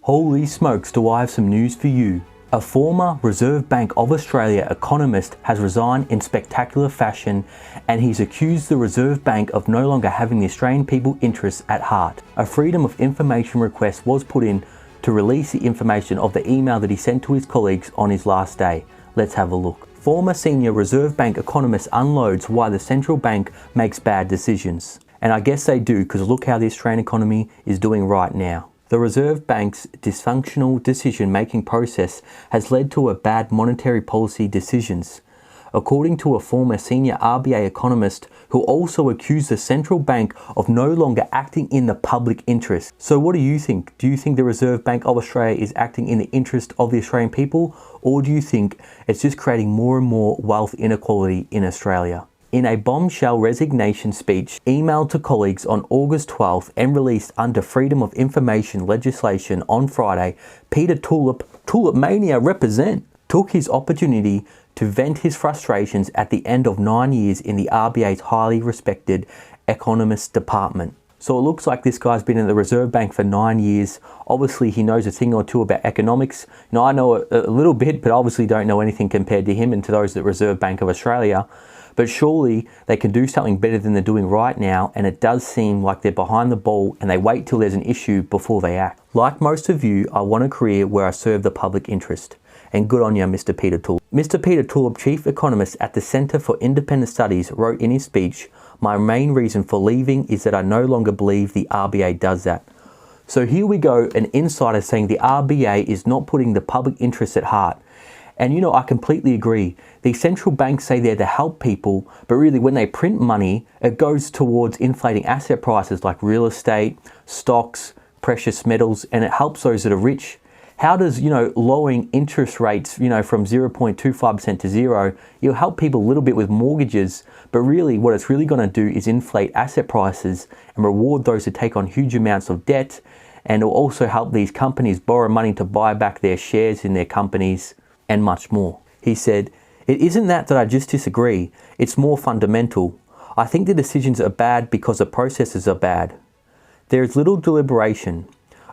Holy smokes, do I have some news for you. A former Reserve Bank of Australia economist has resigned in spectacular fashion, and he's accused the Reserve Bank of no longer having the Australian people's interests at heart. A Freedom of Information request was put in to release the information of the email that he sent to his colleagues on his last day. Let's have a look. Former senior Reserve Bank economist unloads why the central bank makes bad decisions. And I guess they do, because look how the Australian economy is doing right now. The Reserve Bank's dysfunctional decision-making process has led to a bad monetary policy decisions, according to a former senior RBA economist who also accused the central bank of no longer acting in the public interest. So what do you think? Do you think the Reserve Bank of Australia is acting in the interest of the Australian people, or do you think it's just creating more and more wealth inequality in Australia? In a bombshell resignation speech emailed to colleagues on August 12th and released under Freedom of Information legislation on Friday, Peter Tulip Mania represent, took his opportunity to vent his frustrations at the end of 9 years in the RBA's highly respected economist department. So it looks like this guy's been in the Reserve Bank for 9 years. Obviously he knows a thing or two about economics. Now I know a little bit, but obviously don't know anything compared to him and to those at Reserve Bank of Australia. But surely they can do something better than they're doing right now, and it does seem like they're behind the ball and they wait till there's an issue before they act. Like most of you, I want a career where I serve the public interest. And good on you, Mr. Peter Tulip. Mr. Peter Tulip, chief economist at the Centre for Independent Studies, wrote in his speech, "My main reason for leaving is that I no longer believe the RBA does that." So here we go, an insider saying the RBA is not putting the public interest at heart. And you know, I completely agree. The central banks say they're to help people, but really when they print money, it goes towards inflating asset prices like real estate, stocks, precious metals, and it helps those that are rich. How does, lowering interest rates, from 0.25% to zero, it'll help people a little bit with mortgages, but really what it's really going to do is inflate asset prices and reward those who take on huge amounts of debt, and it'll also help these companies borrow money to buy back their shares in their companies, and much more. He said, "It isn't that I just disagree, it's more fundamental. I think the decisions are bad because the processes are bad. There is little deliberation.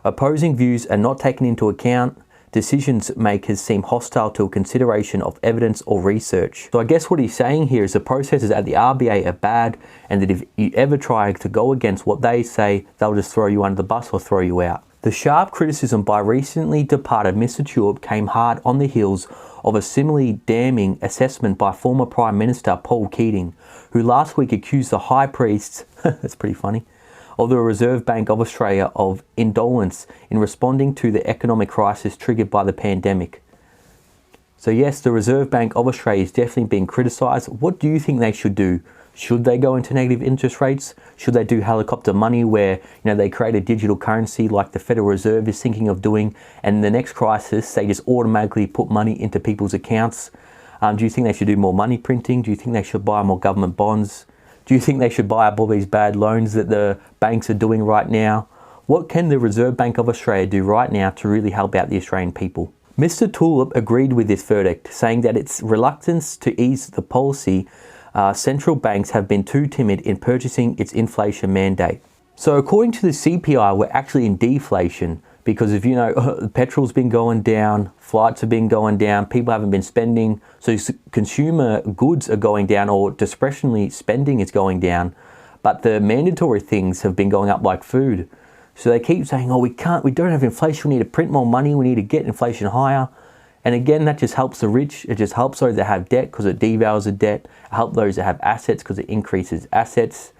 Opposing views are not taken into account. Decisions makers seem hostile to a consideration of evidence or research." So I guess what he's saying here is the processes at the RBA are bad, and that if you ever try to go against what they say, they'll just throw you under the bus or throw you out. The sharp criticism by recently departed Mr. Tulip came hard on the heels of a similarly damning assessment by former Prime Minister Paul Keating, who last week accused the high priests, that's pretty funny, of the Reserve Bank of Australia of indolence in responding to the economic crisis triggered by the pandemic. So yes, the Reserve Bank of Australia is definitely being criticised. What do you think they should do? Should they go into negative interest rates? Should they do helicopter money where they create a digital currency like the Federal Reserve is thinking of doing, and in the next crisis they just automatically put money into people's accounts? Do you think they should do more money printing? Do you think they should buy more government bonds? Do you think they should buy up all these bad loans that the banks are doing right now? What can the Reserve Bank of Australia do right now to really help out the Australian people? Mr. Tulip agreed with this verdict, saying that its reluctance to ease the policy central banks have been too timid in purchasing its inflation mandate. So according to the CPI, we're actually in deflation because petrol's been going down, flights have been going down, people haven't been spending, so consumer goods are going down, or discretionary spending is going down, but the mandatory things have been going up like food. So they keep saying, we don't have inflation, we need to print more money, we need to get inflation higher. And again, that just helps the rich. It just helps those that have debt because it devalues the debt. It helps those that have assets because it increases assets.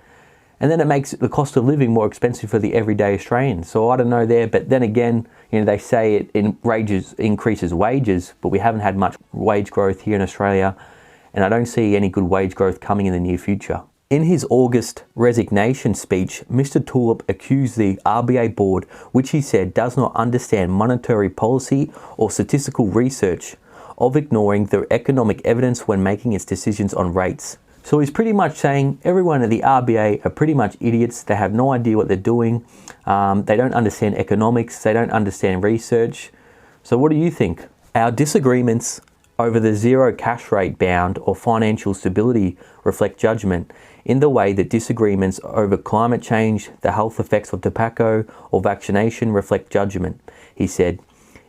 And then it makes the cost of living more expensive for the everyday Australian. So I don't know there, but then again, they say it increases wages, but we haven't had much wage growth here in Australia. And I don't see any good wage growth coming in the near future. In his August resignation speech, Mr. Tulip accused the RBA board, which he said does not understand monetary policy or statistical research, of ignoring the economic evidence when making its decisions on rates. So he's pretty much saying everyone at the RBA are pretty much idiots. They have no idea what they're doing. They don't understand economics. They don't understand research. So what do you think? Our disagreements over the zero cash rate bound or financial stability reflect judgment in the way that disagreements over climate change, the health effects of tobacco, or vaccination reflect judgment. He said,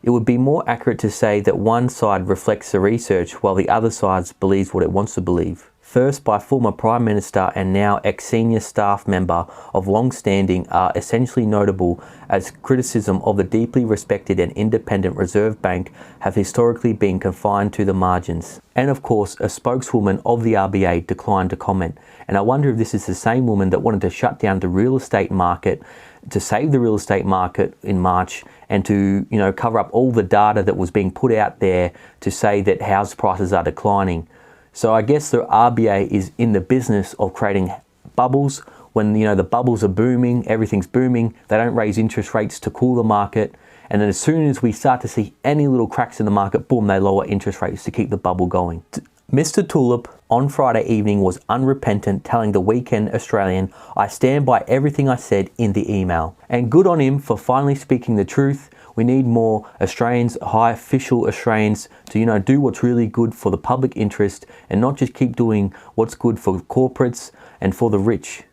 "It would be more accurate to say that one side reflects the research while the other side believes what it wants to believe." First by former Prime Minister and now ex-senior staff member of long-standing are essentially notable as criticism of the deeply respected and independent Reserve Bank have historically been confined to the margins. And of course, a spokeswoman of the RBA declined to comment. And I wonder if this is the same woman that wanted to shut down the real estate market, to save the real estate market in March, and to, cover up all the data that was being put out there to say that house prices are declining. So I guess the RBA is in the business of creating bubbles. When the bubbles are booming, everything's booming, they don't raise interest rates to cool the market. And then as soon as we start to see any little cracks in the market, boom, they lower interest rates to keep the bubble going. Mr. Tulip on Friday evening was unrepentant, telling the Weekend Australian, "I stand by everything I said in the email." And good on him for finally speaking the truth. We need more Australians, high official Australians, to do what's really good for the public interest and not just keep doing what's good for corporates and for the rich.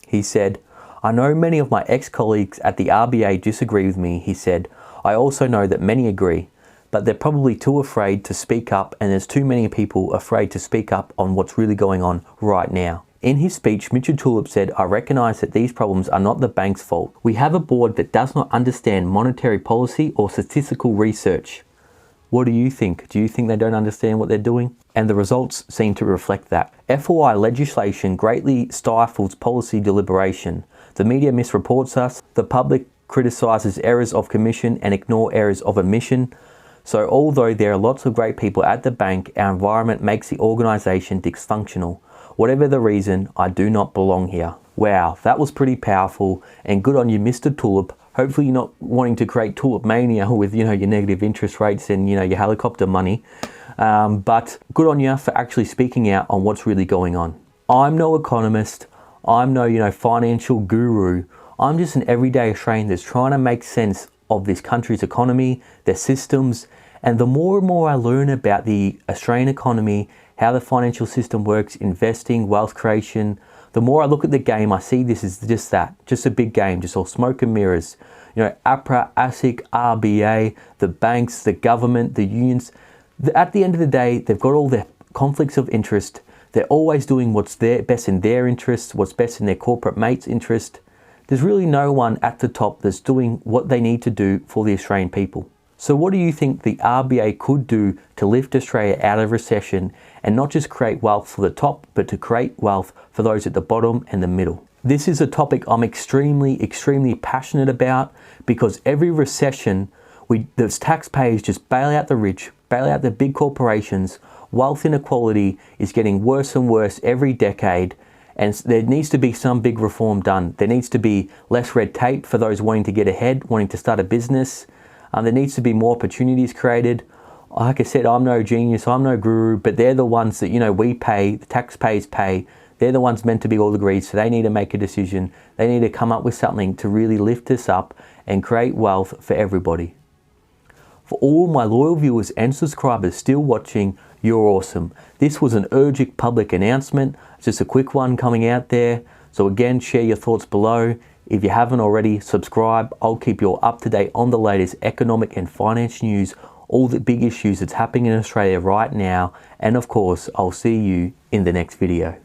He said, "I know many of my ex-colleagues at the RBA disagree with me," he said. "I also know that many agree, but they're probably too afraid to speak up, and there's too many people afraid to speak up on what's really going on right now." In his speech, Mr. Tulip said, "I recognise that these problems are not the bank's fault. We have a board that does not understand monetary policy or statistical research." What do you think? Do you think they don't understand what they're doing? And the results seem to reflect that. FOI legislation greatly stifles policy deliberation. The media misreports us. The public criticises errors of commission and ignore errors of omission. So although there are lots of great people at the bank, our environment makes the organisation dysfunctional. Whatever the reason, I do not belong here. Wow, that was pretty powerful, and good on you, Mr. Tulip. Hopefully you're not wanting to create tulip mania with, your negative interest rates and, your helicopter money. But good on you for actually speaking out on what's really going on. I'm no economist. I'm no, financial guru. I'm just an everyday Australian that's trying to make sense of this country's economy, their systems, and the more and more I learn about the Australian economy, how the financial system works, investing, wealth creation, the more I look at the game, I see this is just that, just a big game, just all smoke and mirrors. APRA, ASIC, RBA, the banks, the government, the unions, at the end of the day, they've got all their conflicts of interest. They're always doing what's best in their interest, what's best in their corporate mates' interest. There's really no one at the top that's doing what they need to do for the Australian people. So what do you think the RBA could do to lift Australia out of recession and not just create wealth for the top, but to create wealth for those at the bottom and the middle? This is a topic I'm extremely, extremely passionate about, because every recession, the taxpayers just bail out the rich, bail out the big corporations. Wealth inequality is getting worse and worse every decade. And there needs to be some big reform done. There needs to be less red tape for those wanting to get ahead, wanting to start a business. There needs to be more opportunities created. Like I said, I'm no genius, I'm no guru, but they're the ones that, we pay, the taxpayers pay. They're the ones meant to be all agreed, so they need to make a decision. They need to come up with something to really lift us up and create wealth for everybody. For all my loyal viewers and subscribers still watching, you're awesome. This was an urgent public announcement, just a quick one coming out there. So again, share your thoughts below. If you haven't already, subscribe. I'll keep you all up to date on the latest economic and finance news, all the big issues that's happening in Australia right now. And of course, I'll see you in the next video.